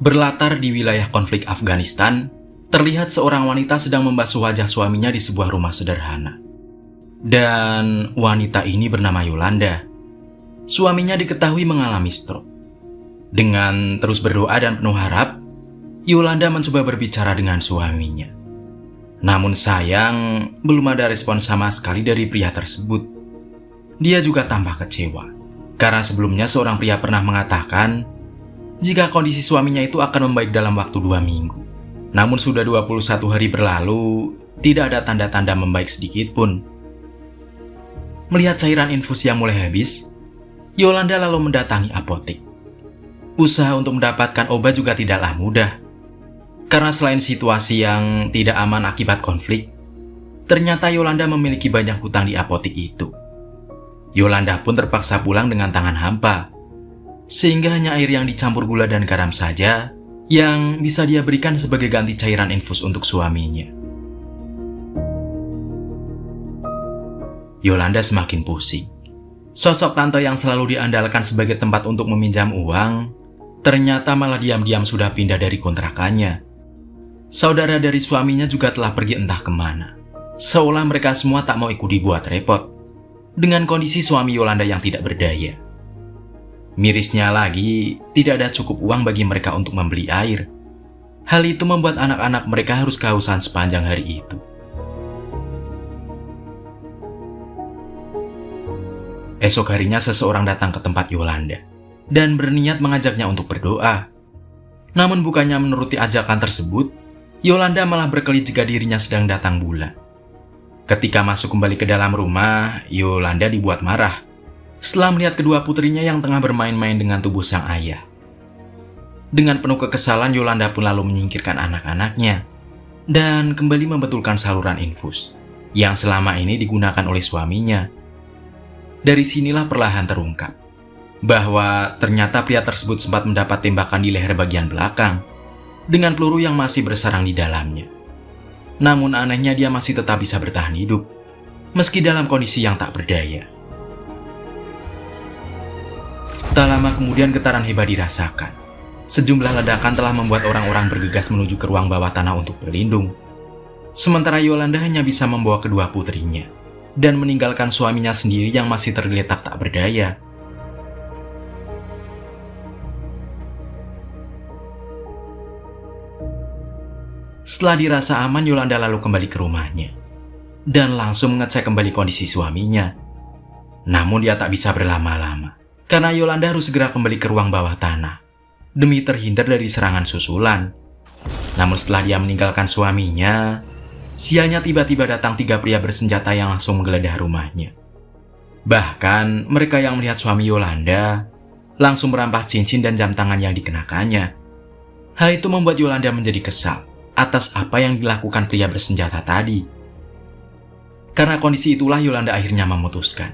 Berlatar di wilayah konflik Afghanistan, terlihat seorang wanita sedang membasuh wajah suaminya di sebuah rumah sederhana. Dan wanita ini bernama Yolanda. Suaminya diketahui mengalami stroke. Dengan terus berdoa dan penuh harap, Yolanda mencoba berbicara dengan suaminya. Namun sayang, belum ada respon sama sekali dari pria tersebut. Dia juga tambah kecewa, karena sebelumnya seorang pria pernah mengatakan jika kondisi suaminya itu akan membaik dalam waktu 2 minggu. Namun sudah 21 hari berlalu, tidak ada tanda-tanda membaik sedikit pun. Melihat cairan infus yang mulai habis, Yolanda lalu mendatangi apotek. Usaha untuk mendapatkan obat juga tidaklah mudah. Karena selain situasi yang tidak aman akibat konflik, ternyata Yolanda memiliki banyak hutang di apotek itu. Yolanda pun terpaksa pulang dengan tangan hampa, sehingga hanya air yang dicampur gula dan garam saja yang bisa dia berikan sebagai ganti cairan infus untuk suaminya. Yolanda semakin pusing. Sosok tante yang selalu diandalkan sebagai tempat untuk meminjam uang, ternyata malah diam-diam sudah pindah dari kontrakannya. Saudara dari suaminya juga telah pergi entah kemana. Seolah mereka semua tak mau ikut dibuat repot dengan kondisi suami Yolanda yang tidak berdaya. Mirisnya lagi, tidak ada cukup uang bagi mereka untuk membeli air. Hal itu membuat anak-anak mereka harus kehausan sepanjang hari itu. Esok harinya seseorang datang ke tempat Yolanda dan berniat mengajaknya untuk berdoa. Namun bukannya menuruti ajakan tersebut, Yolanda malah berkelit jika dirinya sedang datang bulan. Ketika masuk kembali ke dalam rumah, Yolanda dibuat marah setelah melihat kedua putrinya yang tengah bermain-main dengan tubuh sang ayah. Dengan penuh kekesalan, Yolanda pun lalu menyingkirkan anak-anaknya dan kembali membetulkan saluran infus yang selama ini digunakan oleh suaminya. Dari sinilah perlahan terungkap bahwa ternyata pria tersebut sempat mendapat tembakan di leher bagian belakang dengan peluru yang masih bersarang di dalamnya. Namun anehnya dia masih tetap bisa bertahan hidup meski dalam kondisi yang tak berdaya. Tak lama kemudian getaran hebat dirasakan. Sejumlah ledakan telah membuat orang-orang bergegas menuju ke ruang bawah tanah untuk berlindung. Sementara Yolanda hanya bisa membawa kedua putrinya dan meninggalkan suaminya sendiri yang masih tergeletak tak berdaya. Setelah dirasa aman, Yolanda lalu kembali ke rumahnya dan langsung mengecek kembali kondisi suaminya. Namun dia tak bisa berlama-lama, karena Yolanda harus segera kembali ke ruang bawah tanah demi terhindar dari serangan susulan. Namun setelah dia meninggalkan suaminya, sialnya tiba-tiba datang 3 pria bersenjata yang langsung menggeledah rumahnya. Bahkan mereka yang melihat suami Yolanda langsung merampas cincin dan jam tangan yang dikenakannya. Hal itu membuat Yolanda menjadi kesal atas apa yang dilakukan pria bersenjata tadi. Karena kondisi itulah Yolanda akhirnya memutuskan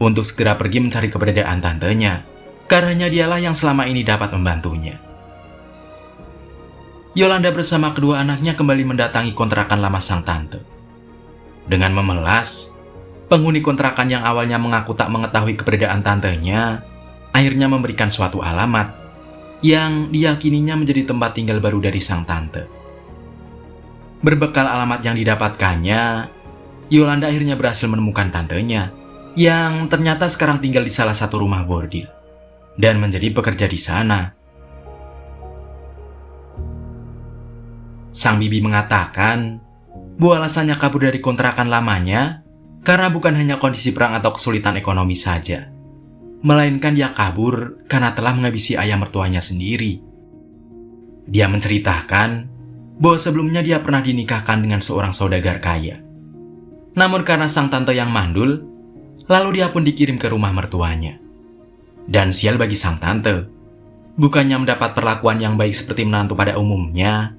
untuk segera pergi mencari keberadaan tantenya, karena dialah yang selama ini dapat membantunya. Yolanda bersama kedua anaknya kembali mendatangi kontrakan lama sang tante. Dengan memelas, penghuni kontrakan yang awalnya mengaku tak mengetahui keberadaan tantenya, akhirnya memberikan suatu alamat yang diyakininya menjadi tempat tinggal baru dari sang tante. Berbekal alamat yang didapatkannya, Yolanda akhirnya berhasil menemukan tantenya yang ternyata sekarang tinggal di salah satu rumah bordil dan menjadi pekerja di sana. Sang bibi mengatakan bahwa alasannya kabur dari kontrakan lamanya karena bukan hanya kondisi perang atau kesulitan ekonomi saja, melainkan dia kabur karena telah menghabisi ayah mertuanya sendiri. Dia menceritakan bahwa sebelumnya dia pernah dinikahkan dengan seorang saudagar kaya. Namun karena sang tante yang mandul, lalu dia pun dikirim ke rumah mertuanya. Dan sial bagi sang tante, bukannya mendapat perlakuan yang baik seperti menantu pada umumnya,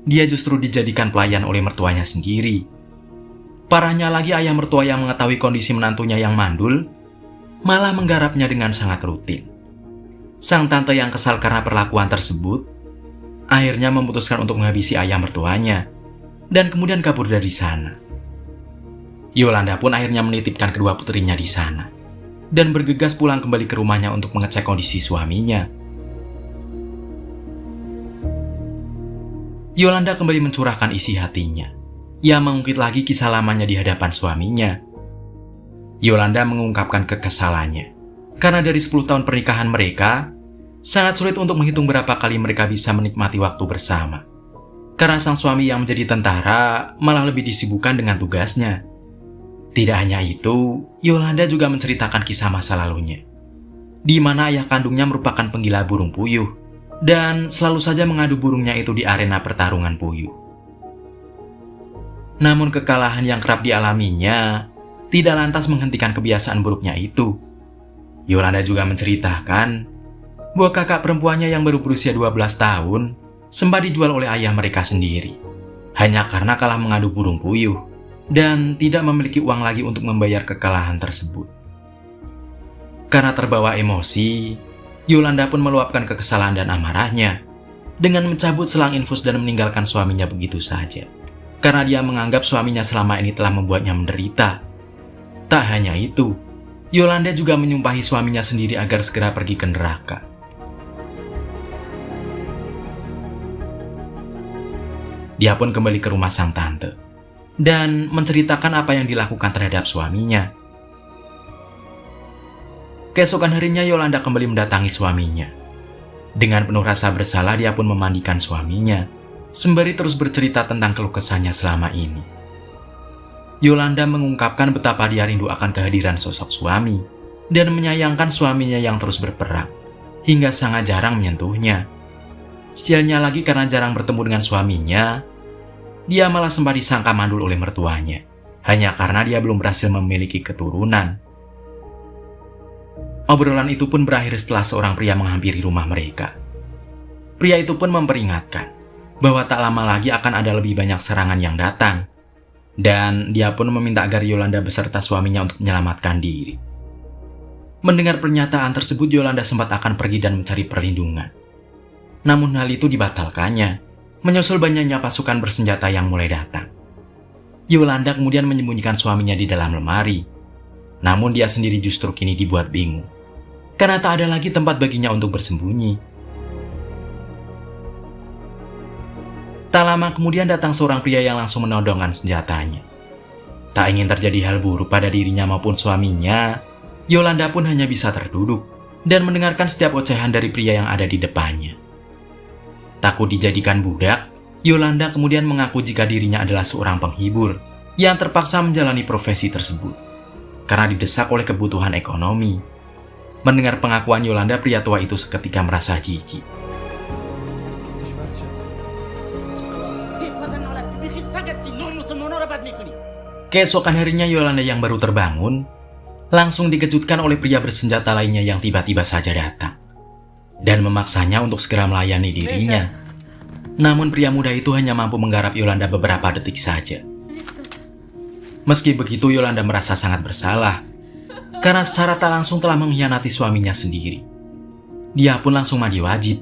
dia justru dijadikan pelayan oleh mertuanya sendiri. Parahnya lagi, ayah mertua yang mengetahui kondisi menantunya yang mandul, malah menggarapnya dengan sangat rutin. Sang tante yang kesal karena perlakuan tersebut, akhirnya memutuskan untuk menghabisi ayah mertuanya dan kemudian kabur dari sana. Yolanda pun akhirnya menitipkan kedua putrinya di sana dan bergegas pulang kembali ke rumahnya untuk mengecek kondisi suaminya. Yolanda kembali mencurahkan isi hatinya. Ia mengungkit lagi kisah lamanya di hadapan suaminya. Yolanda mengungkapkan kekesalannya. Karena dari 10 tahun pernikahan mereka, sangat sulit untuk menghitung berapa kali mereka bisa menikmati waktu bersama. Karena sang suami yang menjadi tentara malah lebih disibukkan dengan tugasnya. Tidak hanya itu, Yolanda juga menceritakan kisah masa lalunya, di mana ayah kandungnya merupakan penggila burung puyuh, dan selalu saja mengadu burungnya itu di arena pertarungan puyuh. Namun kekalahan yang kerap dialaminya tidak lantas menghentikan kebiasaan buruknya itu. Yolanda juga menceritakan bahwa kakak perempuannya yang baru berusia 12 tahun sempat dijual oleh ayah mereka sendiri, hanya karena kalah mengadu burung puyuh dan tidak memiliki uang lagi untuk membayar kekalahan tersebut. Karena terbawa emosi, Yolanda pun meluapkan kekesalan dan amarahnya dengan mencabut selang infus dan meninggalkan suaminya begitu saja. Karena dia menganggap suaminya selama ini telah membuatnya menderita. Tak hanya itu, Yolanda juga menyumpahi suaminya sendiri agar segera pergi ke neraka. Dia pun kembali ke rumah sang tante dan menceritakan apa yang dilakukan terhadap suaminya. Keesokan harinya Yolanda kembali mendatangi suaminya. Dengan penuh rasa bersalah dia pun memandikan suaminya, sembari terus bercerita tentang keluh kesahnya selama ini. Yolanda mengungkapkan betapa dia rindu akan kehadiran sosok suami dan menyayangkan suaminya yang terus berperang, hingga sangat jarang menyentuhnya. Sialnya lagi karena jarang bertemu dengan suaminya, dia malah sempat disangka mandul oleh mertuanya, hanya karena dia belum berhasil memiliki keturunan. Obrolan itu pun berakhir setelah seorang pria menghampiri rumah mereka. Pria itu pun memperingatkan bahwa tak lama lagi akan ada lebih banyak serangan yang datang, dan dia pun meminta agar Yolanda beserta suaminya untuk menyelamatkan diri. Mendengar pernyataan tersebut, Yolanda sempat akan pergi dan mencari perlindungan. Namun hal itu dibatalkannya, menyusul banyaknya pasukan bersenjata yang mulai datang. Yolanda kemudian menyembunyikan suaminya di dalam lemari, namun dia sendiri justru kini dibuat bingung, karena tak ada lagi tempat baginya untuk bersembunyi. Tak lama kemudian datang seorang pria yang langsung menodongkan senjatanya. Tak ingin terjadi hal buruk pada dirinya maupun suaminya, Yolanda pun hanya bisa terduduk dan mendengarkan setiap ocehan dari pria yang ada di depannya. Takut dijadikan budak, Yolanda kemudian mengaku jika dirinya adalah seorang penghibur yang terpaksa menjalani profesi tersebut karena didesak oleh kebutuhan ekonomi. Mendengar pengakuan Yolanda, pria tua itu seketika merasa jijik. Keesokan harinya Yolanda yang baru terbangun langsung dikejutkan oleh pria bersenjata lainnya yang tiba-tiba saja datang dan memaksanya untuk segera melayani dirinya. Namun pria muda itu hanya mampu menggarap Yolanda beberapa detik saja. Meski begitu, Yolanda merasa sangat bersalah karena secara tak langsung telah mengkhianati suaminya sendiri. Dia pun langsung mandi wajib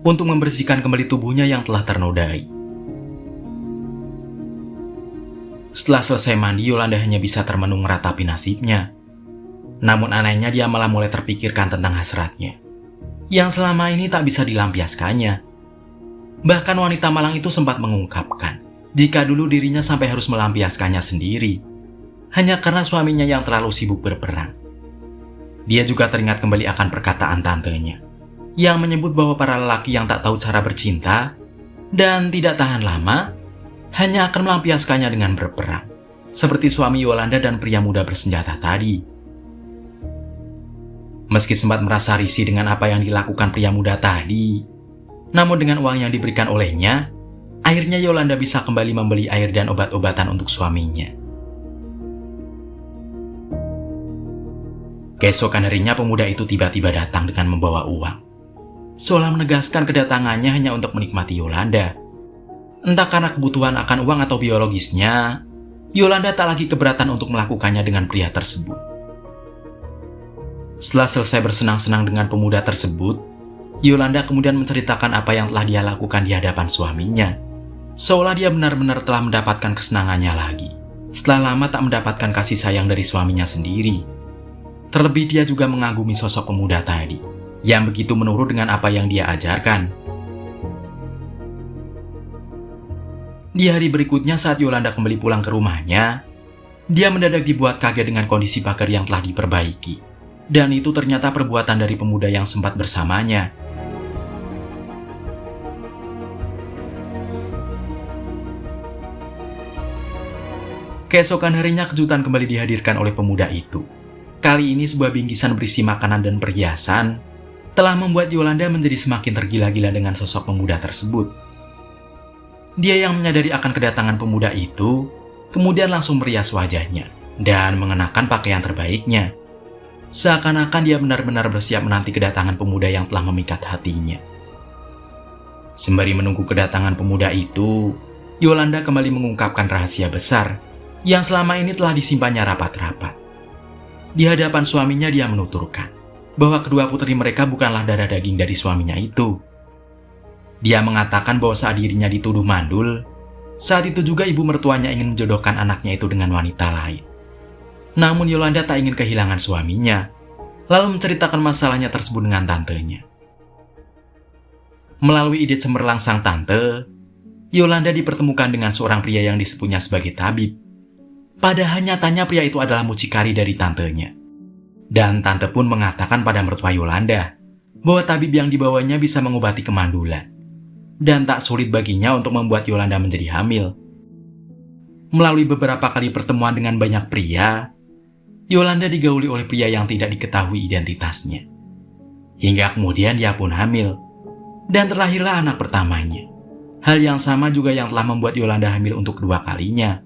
untuk membersihkan kembali tubuhnya yang telah ternodai. Setelah selesai mandi, Yolanda hanya bisa termenung meratapi nasibnya. Namun anehnya dia malah mulai terpikirkan tentang hasratnya, yang selama ini tak bisa dilampiaskannya. Bahkan wanita malang itu sempat mengungkapkan, jika dulu dirinya sampai harus melampiaskannya sendiri, hanya karena suaminya yang terlalu sibuk berperang. Dia juga teringat kembali akan perkataan tantenya, yang menyebut bahwa para lelaki yang tak tahu cara bercinta, dan tidak tahan lama, hanya akan melampiaskannya dengan berperang, seperti suami Yolanda dan pria muda bersenjata tadi. Meski sempat merasa risih dengan apa yang dilakukan pria muda tadi, namun dengan uang yang diberikan olehnya, akhirnya Yolanda bisa kembali membeli air dan obat-obatan untuk suaminya. Keesokan harinya pemuda itu tiba-tiba datang dengan membawa uang, seolah menegaskan kedatangannya hanya untuk menikmati Yolanda. Entah karena kebutuhan akan uang atau biologisnya, Yolanda tak lagi keberatan untuk melakukannya dengan pria tersebut. Setelah selesai bersenang-senang dengan pemuda tersebut, Yolanda kemudian menceritakan apa yang telah dia lakukan di hadapan suaminya, seolah dia benar-benar telah mendapatkan kesenangannya lagi, setelah lama tak mendapatkan kasih sayang dari suaminya sendiri. Terlebih dia juga mengagumi sosok pemuda tadi, yang begitu menurut dengan apa yang dia ajarkan. Di hari berikutnya saat Yolanda kembali pulang ke rumahnya, dia mendadak dibuat kaget dengan kondisi pagar yang telah diperbaiki. Dan itu ternyata perbuatan dari pemuda yang sempat bersamanya. Keesokan harinya kejutan kembali dihadirkan oleh pemuda itu. Kali ini sebuah bingkisan berisi makanan dan perhiasan telah membuat Yolanda menjadi semakin tergila-gila dengan sosok pemuda tersebut. Dia yang menyadari akan kedatangan pemuda itu, kemudian langsung merias wajahnya dan mengenakan pakaian terbaiknya. Seakan-akan dia benar-benar bersiap menanti kedatangan pemuda yang telah memikat hatinya. Sembari menunggu kedatangan pemuda itu, Yolanda kembali mengungkapkan rahasia besar yang selama ini telah disimpannya rapat-rapat. Di hadapan suaminya dia menuturkan bahwa kedua putri mereka bukanlah darah daging dari suaminya itu. Dia mengatakan bahwa saat dirinya dituduh mandul, saat itu juga ibu mertuanya ingin menjodohkan anaknya itu dengan wanita lain. Namun Yolanda tak ingin kehilangan suaminya, lalu menceritakan masalahnya tersebut dengan tantenya. Melalui ide cemerlang sang tante, Yolanda dipertemukan dengan seorang pria yang disebutnya sebagai tabib. Padahal nyatanya pria itu adalah mucikari dari tantenya. Dan tante pun mengatakan pada mertua Yolanda bahwa tabib yang dibawanya bisa mengobati kemandulan. Dan tak sulit baginya untuk membuat Yolanda menjadi hamil. Melalui beberapa kali pertemuan dengan banyak pria, Yolanda digauli oleh pria yang tidak diketahui identitasnya. Hingga kemudian dia pun hamil. Dan terlahirlah anak pertamanya. Hal yang sama juga yang telah membuat Yolanda hamil untuk kedua kalinya.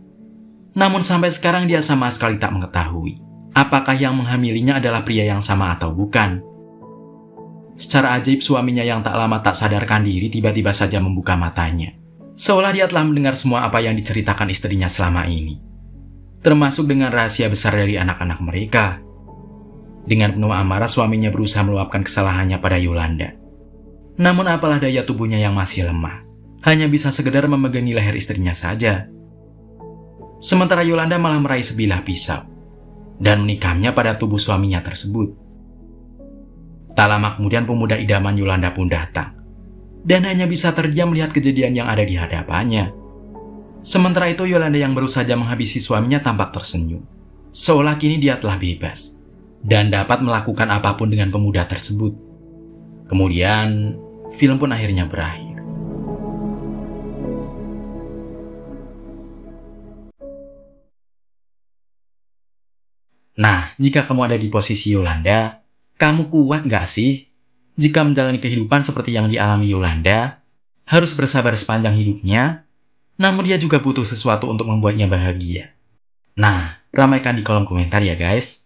Namun sampai sekarang dia sama sekali tak mengetahui apakah yang menghamilinya adalah pria yang sama atau bukan. Secara ajaib suaminya yang tak lama tak sadarkan diri tiba-tiba saja membuka matanya. Seolah dia telah mendengar semua apa yang diceritakan istrinya selama ini. Termasuk dengan rahasia besar dari anak-anak mereka. Dengan penuh amarah suaminya berusaha meluapkan kesalahannya pada Yolanda. Namun apalah daya tubuhnya yang masih lemah. Hanya bisa sekedar memegangi leher istrinya saja. Sementara Yolanda malah meraih sebilah pisau dan menikamnya pada tubuh suaminya tersebut. Tak lama kemudian pemuda idaman Yolanda pun datang dan hanya bisa terdiam melihat kejadian yang ada di hadapannya. Sementara itu Yolanda yang baru saja menghabisi suaminya tampak tersenyum, seolah kini dia telah bebas dan dapat melakukan apapun dengan pemuda tersebut. Kemudian film pun akhirnya berakhir. Nah, jika kamu ada di posisi Yolanda, kamu kuat gak sih? Jika menjalani kehidupan seperti yang dialami Yolanda, harus bersabar sepanjang hidupnya, namun dia juga butuh sesuatu untuk membuatnya bahagia. Nah, ramaikan di kolom komentar ya guys.